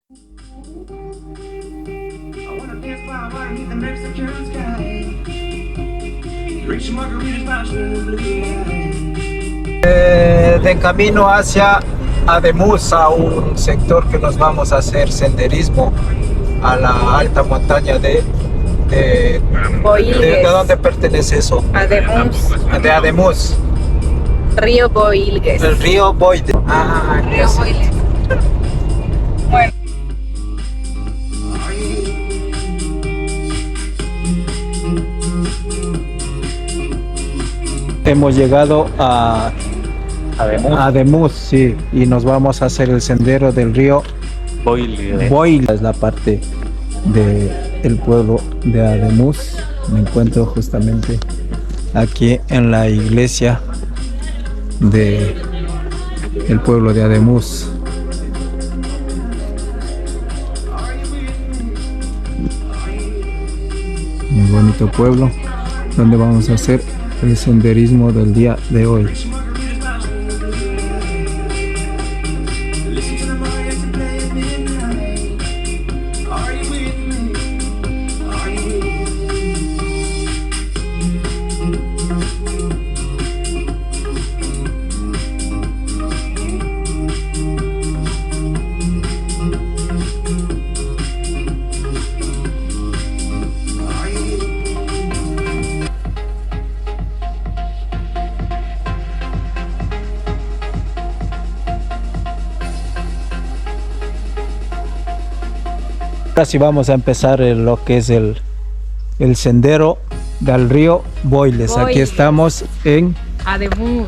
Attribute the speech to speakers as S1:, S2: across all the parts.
S1: I wanna dance by water beneath the Mexican sky. Drink some margaritas by the blue light. De camino hacia Ademuz, a un sector que nos vamos a hacer senderismo a la alta montaña ¿de dónde pertenece eso?
S2: Ademuz.
S1: De Ademuz.
S2: Río Boilgues.
S1: El río Boide. Ah,
S2: Río Boilgues. Bueno.
S1: Hemos llegado a Ademuz, sí, y nos vamos a hacer el sendero del río Boile. Es la parte del pueblo de Ademuz. Me encuentro justamente aquí en la iglesia del pueblo de Ademuz. Muy bonito pueblo donde vamos a hacer el senderismo del día de hoy. Ahora sí vamos a empezar lo que es el sendero del río Boiles. Aquí estamos en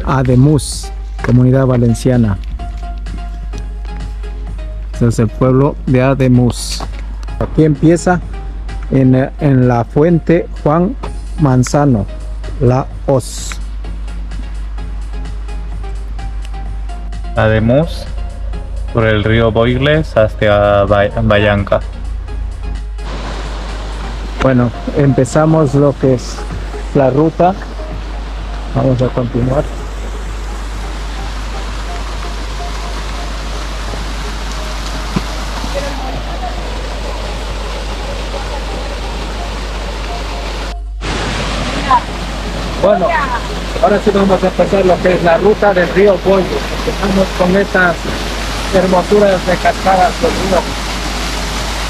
S1: Ademuz, Comunidad Valenciana. Este es el pueblo de Ademuz. Aquí empieza en la fuente Juan Manzano, la Hoz.
S3: Ademuz por el río Boiles hacia Vallanca.
S1: Bueno, empezamos lo que es la ruta. Vamos a continuar. Bueno, ahora sí vamos a empezar lo que es la ruta del río Boiles. Empezamos con estas hermosuras de cascadas del río.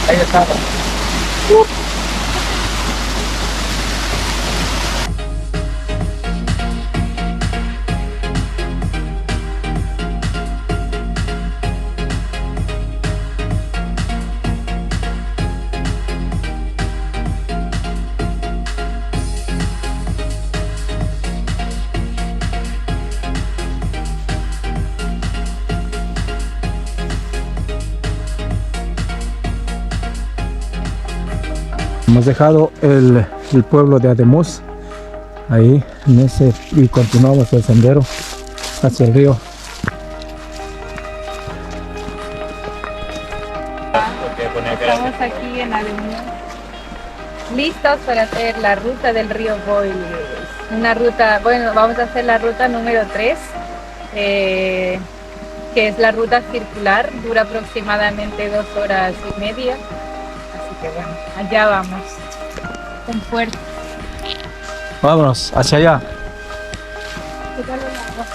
S1: Ahí estamos. Hemos dejado el pueblo de Ademuz ahí en ese y continuamos el sendero hacia el río.
S2: Estamos aquí en Ademuz, listos para hacer la ruta del río Boiles. Una ruta, bueno, vamos a hacer la ruta número 3, que es la ruta circular, dura aproximadamente 2 horas y media. Así que bueno, allá vamos, con fuerza.
S1: Vámonos hacia allá.
S2: ¿Qué tal el agua?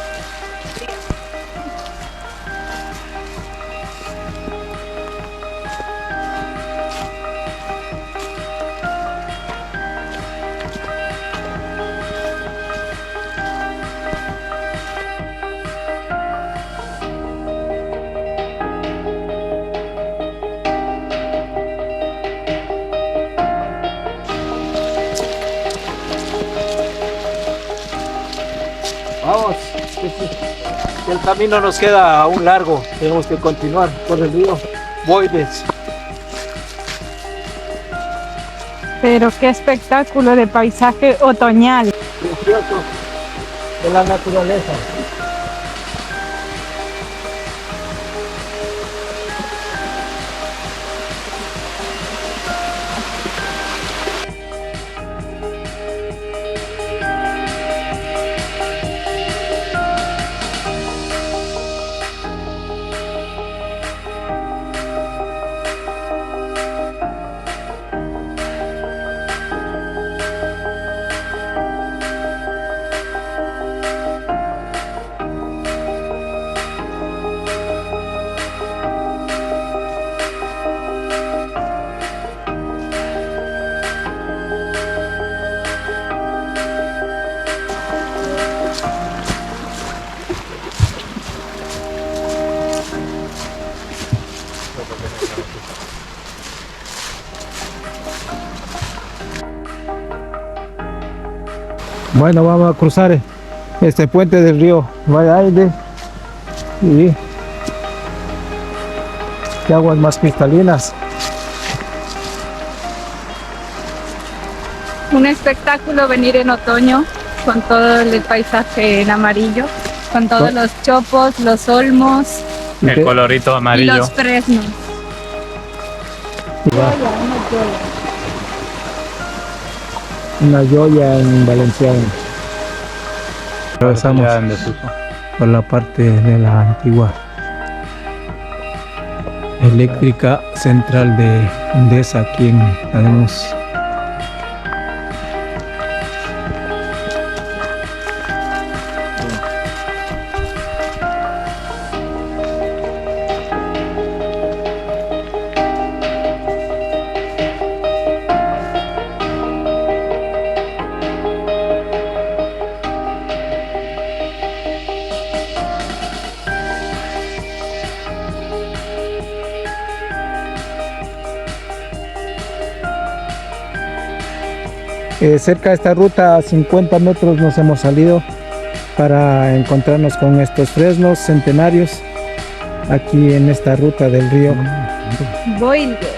S1: Vamos, el camino nos queda aún largo, tenemos que continuar por el río Boiles.
S2: Pero qué espectáculo de paisaje otoñal.
S1: Precioso de la naturaleza. Bueno, vamos a cruzar este puente del río Valle y de aguas más cristalinas.
S2: Un espectáculo venir en otoño con todo el paisaje en amarillo, con todos los chopos, los olmos
S3: El colorito
S2: y
S3: amarillo.
S2: los fresnos.
S1: Una joya en valenciano. Atravesamos
S3: Ya en desuso.
S1: por la parte de la antigua eléctrica central de Endesa aquí en Ademos. Cerca de esta ruta, a 50 metros nos hemos salido para encontrarnos con estos fresnos centenarios aquí en esta ruta del río.
S2: Boilgues.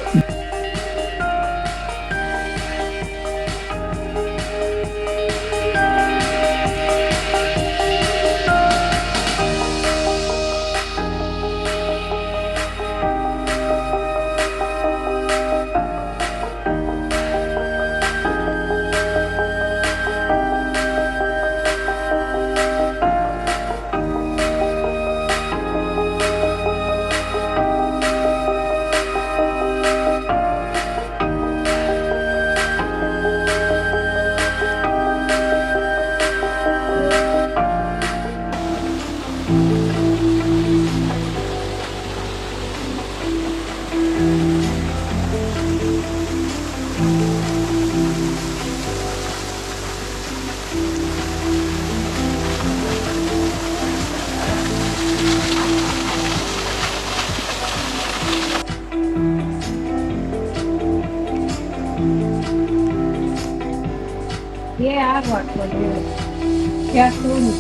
S2: Qué agua, por Dios. Qué azul.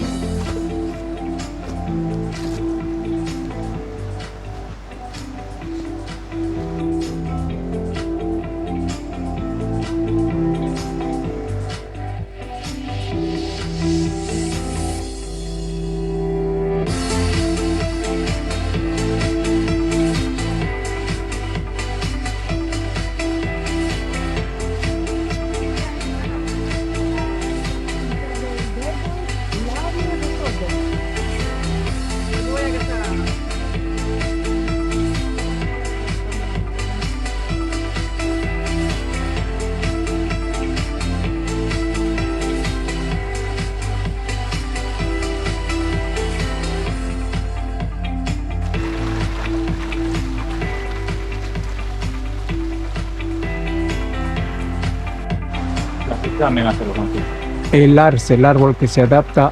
S3: También hacerlo contigo.
S1: El arce, el árbol que se adapta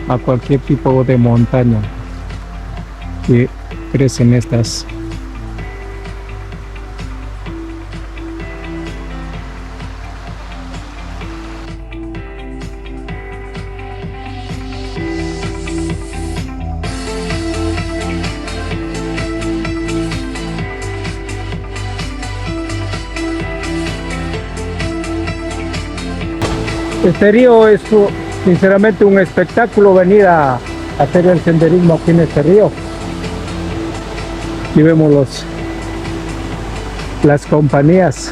S1: a cualquier tipo de montaña que crece en estas. Este río es sinceramente un espectáculo venir a hacer el senderismo aquí en este río. Aquí vemos las compañías,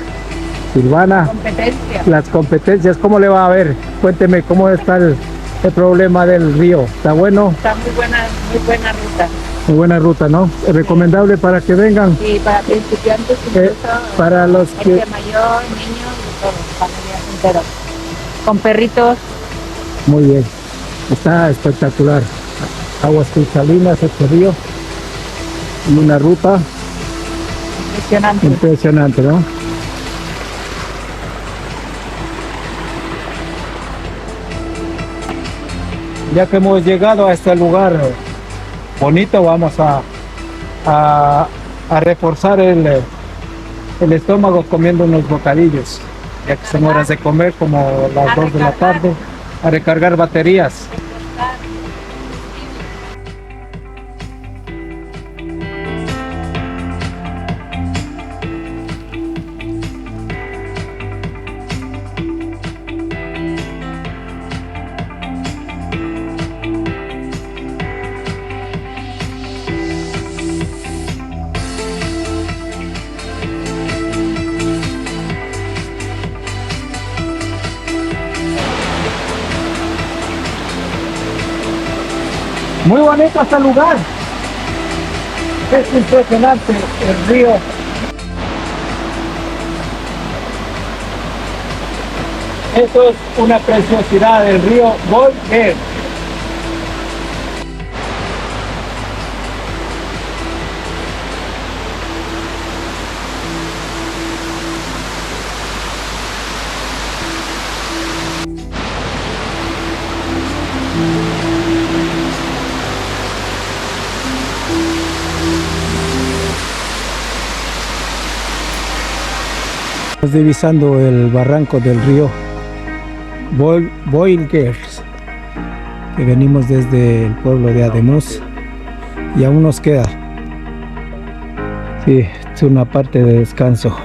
S1: Silvana,
S2: Competencia.
S1: las competencias. ¿Cómo le va a ver? Cuénteme cómo está el problema del río. ¿Está bueno?
S2: Está muy buena ruta.
S1: Muy buena ruta, ¿no? Es recomendable para que vengan.
S2: Y para principiantes, incluso
S1: Para los que...
S2: gente mayor, niños, de todo, familias enteras. Con perritos.
S1: Muy bien, está espectacular. Aguas cristalinas, este río. Y una ruta
S2: Impresionante.
S1: impresionante, ¿no? Ya que hemos llegado a este lugar bonito, vamos a a reforzar el estómago comiendo unos bocadillos, ya que son horas de comer como las 2 de la tarde, a recargar baterías. Muy bonito este lugar. Es impresionante el río. Esto es una preciosidad del río Volguer. Estamos divisando el barranco del río Volguer, que venimos desde el pueblo de Ademuz y aún nos queda. Sí, es una parte de descanso.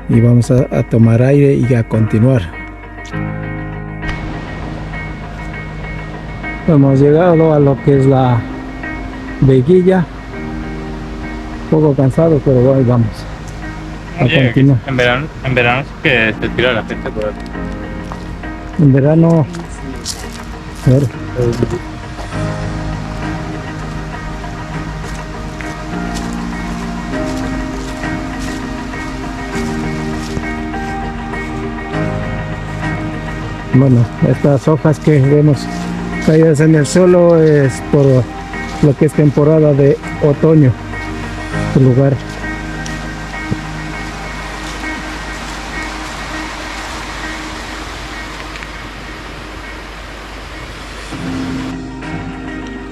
S1: Y vamos a tomar aire y a continuar. Hemos llegado a lo que es la Veguilla. Un poco cansado, pero ahí vamos.
S3: Oye, en verano es que se tira la gente por aquí.
S1: En verano, a ver, bueno, estas hojas que vemos caídas en el suelo es por lo que es temporada de otoño. Este lugar.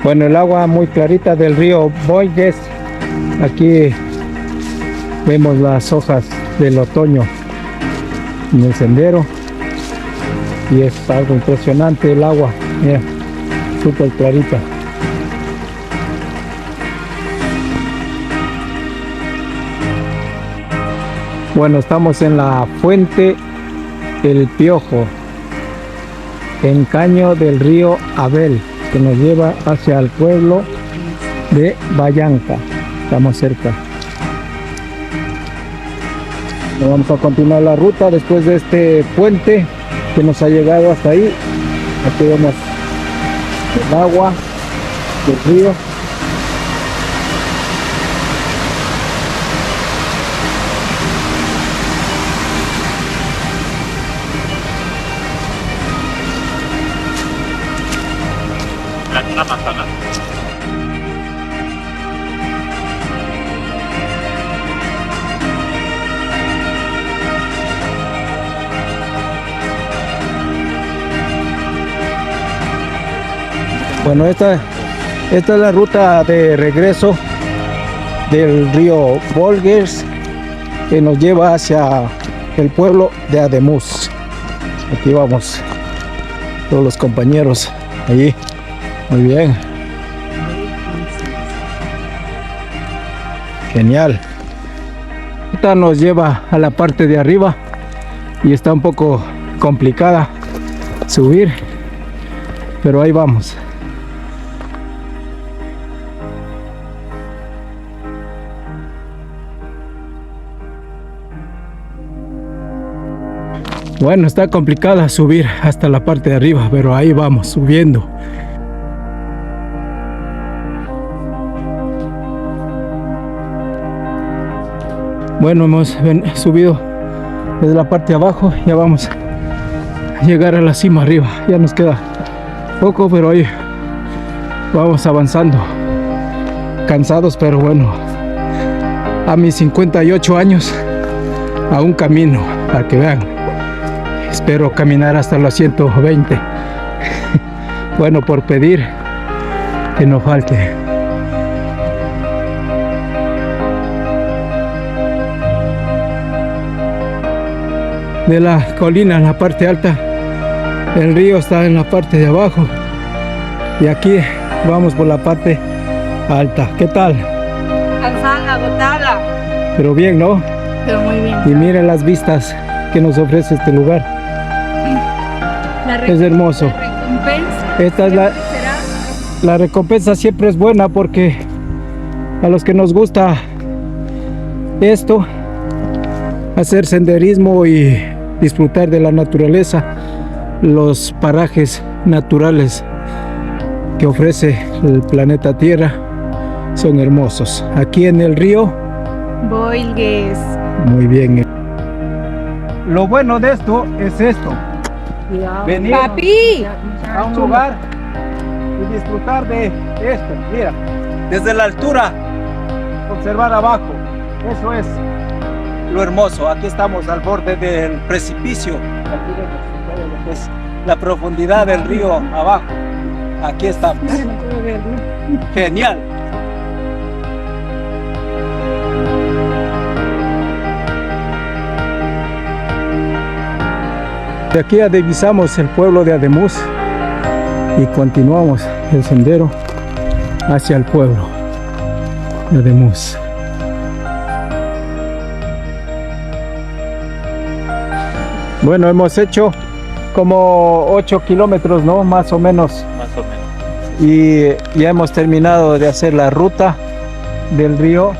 S1: Bueno, el agua muy clarita del río Volguer. Aquí vemos las hojas del otoño en el sendero y es algo impresionante el agua. Mira, súper clarita. Bueno, estamos en la fuente El Piojo, en caño del río Abel, que nos lleva hacia el pueblo de Vallanca. Estamos cerca. Vamos a continuar la ruta después de este puente que nos ha llegado hasta ahí. Aquí vemos el agua del río.
S3: Amazonas.
S1: Bueno, esta es la ruta de regreso del río Volguer, que nos lleva hacia el pueblo de Ademuz. Aquí vamos, todos los compañeros allí. Muy bien. Genial. Esta nos lleva a la parte de arriba y está un poco complicada subir, pero ahí vamos. Bueno, está complicada subir hasta la parte de arriba, pero ahí vamos subiendo. Bueno, hemos subido desde la parte de abajo, ya vamos a llegar a la cima arriba. Ya nos queda poco, pero ahí vamos avanzando. Cansados, pero bueno, a mis 58 años aún camino, para que vean. Espero caminar hasta los 120. Bueno, por pedir que no falte.
S4: de la colina, en la parte alta. El río está en la parte de abajo y aquí vamos por la parte alta. ¿Qué tal?
S2: Cansada, agotada.
S4: Pero bien, ¿no?
S2: Pero muy bien.
S4: Y miren las vistas que nos ofrece este lugar. Es hermoso.
S2: La recompensa
S4: Esta es
S2: será
S4: la recompensa siempre es buena porque a los que nos gusta esto, hacer senderismo y disfrutar de la naturaleza, los parajes naturales que ofrece el planeta Tierra son hermosos. Aquí en el río,
S2: Boilgues.
S4: muy bien. Lo bueno de esto es esto, venir
S2: Papi.
S4: a un lugar y disfrutar de esto. Mira, desde la altura, observar abajo. Eso es lo hermoso. Aquí estamos al borde del precipicio. Aquí vemos todo lo que es la profundidad del río abajo. Aquí estamos. Genial. De aquí divisamos el pueblo de Ademuz y continuamos el sendero hacia el pueblo de Ademuz. Bueno, hemos hecho como 8 kilómetros, ¿no? Más o menos.
S3: Más o menos.
S4: Y ya hemos terminado de hacer la ruta del río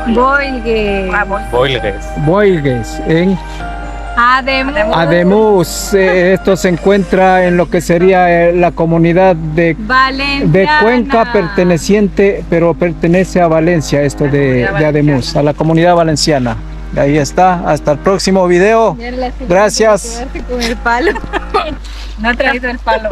S2: Boilgues.
S3: Boilgues.
S4: Boilgues en Ademuz. Esto se encuentra en lo que sería la comunidad de Cuenca, pertenece a Valencia, esto de Ademuz, a la comunidad valenciana. Ahí está, hasta el próximo video. Gracias.
S2: Con el palo. No ha traído el palo.